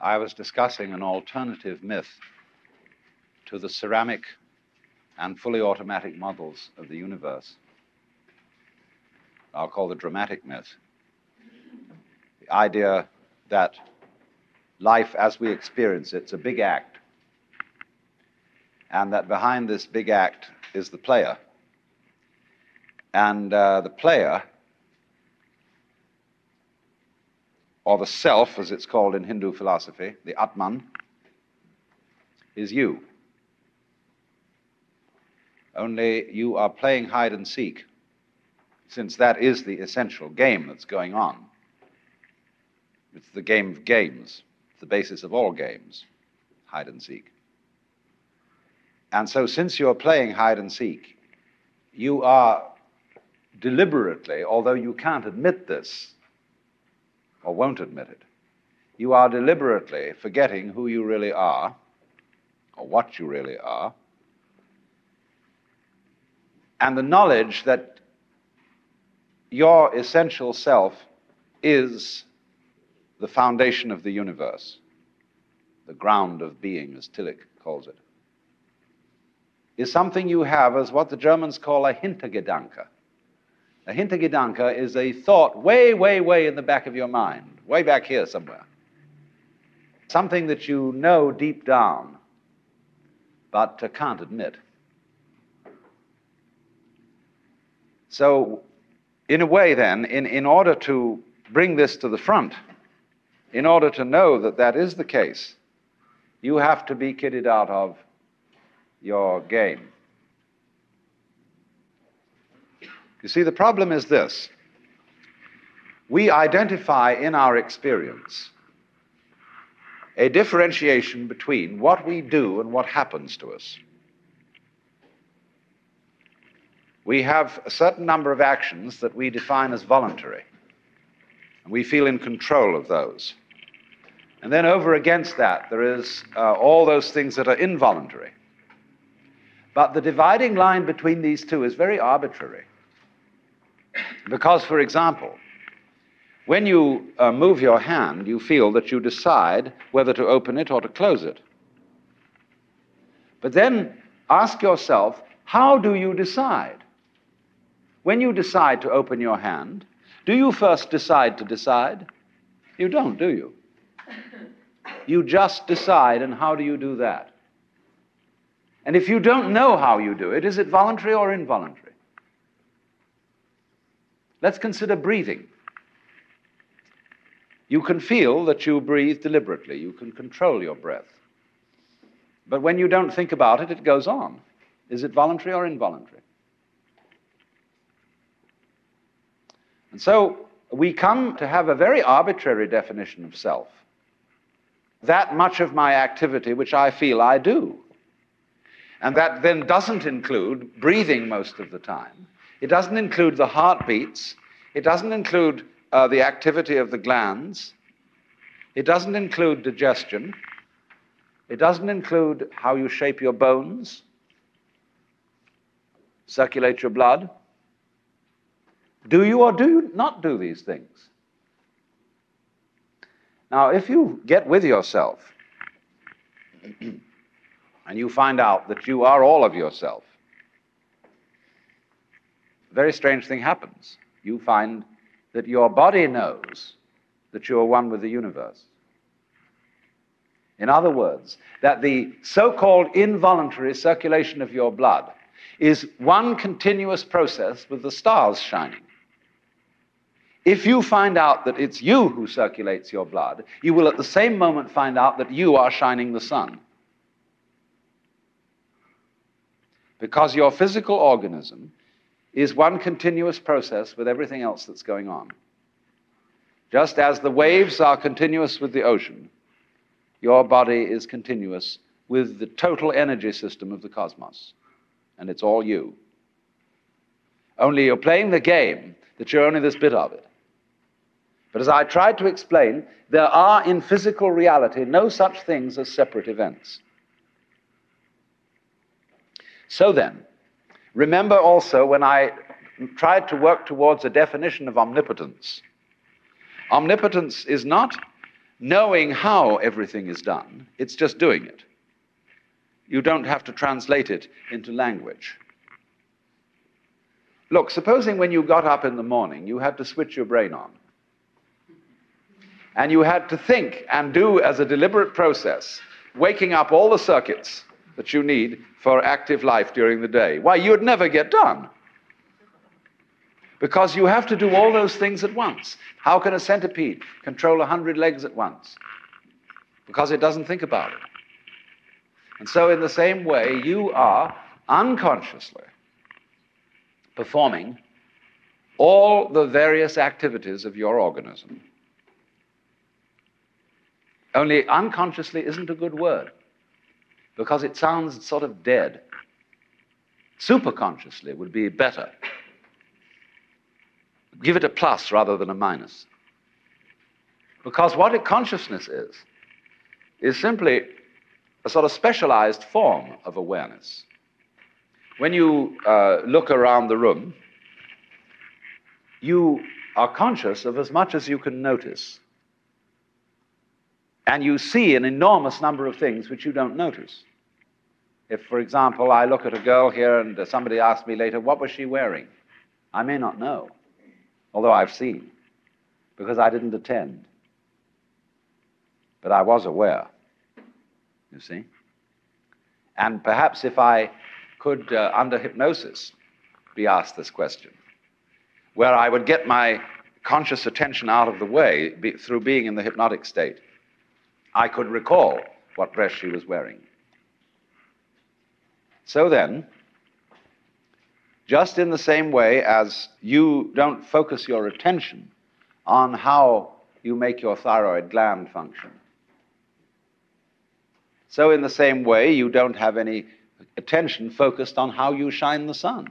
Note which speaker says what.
Speaker 1: I was discussing an alternative myth to the ceramic and fully automatic models of the universe. I'll call the dramatic myth. The idea that life as we experience it's a big act, and that behind this big act is the player. And the player, or the self, as it's called in Hindu philosophy, the Atman, is you. Only you are playing hide and seek, since that is the essential game that's going on. It's the game of games, the basis of all games, hide and seek. And so since you're playing hide and seek, you are deliberately, although you can't admit this, or won't admit it, you are deliberately forgetting who you really are, or what you really are, and the knowledge that your essential self is the foundation of the universe, the ground of being, as Tillich calls it, is something you have as what the Germans call a Hintergedanke. A Hintergedanke is a thought way, way, way in the back of your mind, way back here somewhere. Something that you know deep down, but can't admit. So, in a way then, in order to bring this to the front, in order to know that that is the case, you have to be kidded out of your game. You see, the problem is this. We identify in our experience a differentiation between what we do and what happens to us. We have a certain number of actions that we define as voluntary, and we feel in control of those. And then over against that, there is all those things that are involuntary. But the dividing line between these two is very arbitrary. Because, for example, when you move your hand, you feel that you decide whether to open it or to close it. But then ask yourself, how do you decide? When you decide to open your hand, do you first decide to decide? You don't, do you? You just decide, and how do you do that? And if you don't know how you do it, is it voluntary or involuntary? Let's consider breathing. You can feel that you breathe deliberately. You can control your breath. But when you don't think about it, it goes on. Is it voluntary or involuntary? And so we come to have a very arbitrary definition of self. That much of my activity which I feel I do. And that then doesn't include breathing most of the time. It doesn't include the heartbeats. It doesn't include the activity of the glands. It doesn't include digestion. It doesn't include how you shape your bones, circulate your blood. Do you or do you not do these things? Now, if you get with yourself and you find out that you are all of yourself, a very strange thing happens. You find that your body knows that you are one with the universe. In other words, that the so-called involuntary circulation of your blood is one continuous process with the stars shining. If you find out that it's you who circulates your blood, you will at the same moment find out that you are shining the sun. Because your physical organism is one continuous process with everything else that's going on. Just as the waves are continuous with the ocean, your body is continuous with the total energy system of the cosmos. And it's all you. Only you're playing the game that you're only this bit of it. But as I tried to explain, there are in physical reality no such things as separate events. So then, remember also when I tried to work towards a definition of omnipotence. Omnipotence is not knowing how everything is done. It's just doing it. You don't have to translate it into language. Look, supposing when you got up in the morning, you had to switch your brain on. And you had to think and do as a deliberate process, waking up all the circuits that you need for active life during the day. Why, you'd never get done. Because you have to do all those things at once. How can a centipede control 100 legs at once? Because it doesn't think about it. And so in the same way, you are unconsciously performing all the various activities of your organism. Only unconsciously isn't a good word, because it sounds sort of dead. Superconsciously would be better. Give it a plus rather than a minus. Because what consciousness is simply a sort of specialized form of awareness. When you look around the room, you are conscious of as much as you can notice. And you see an enormous number of things which you don't notice. If, for example, I look at a girl here and somebody asks me later, what was she wearing? I may not know, although I've seen, because I didn't attend. But I was aware, you see. And perhaps if I could, under hypnosis, be asked this question, where I would get my conscious attention out of the way through being in the hypnotic state, I could recall what dress she was wearing. So then, just in the same way as you don't focus your attention on how you make your thyroid gland function, so in the same way you don't have any attention focused on how you shine the sun.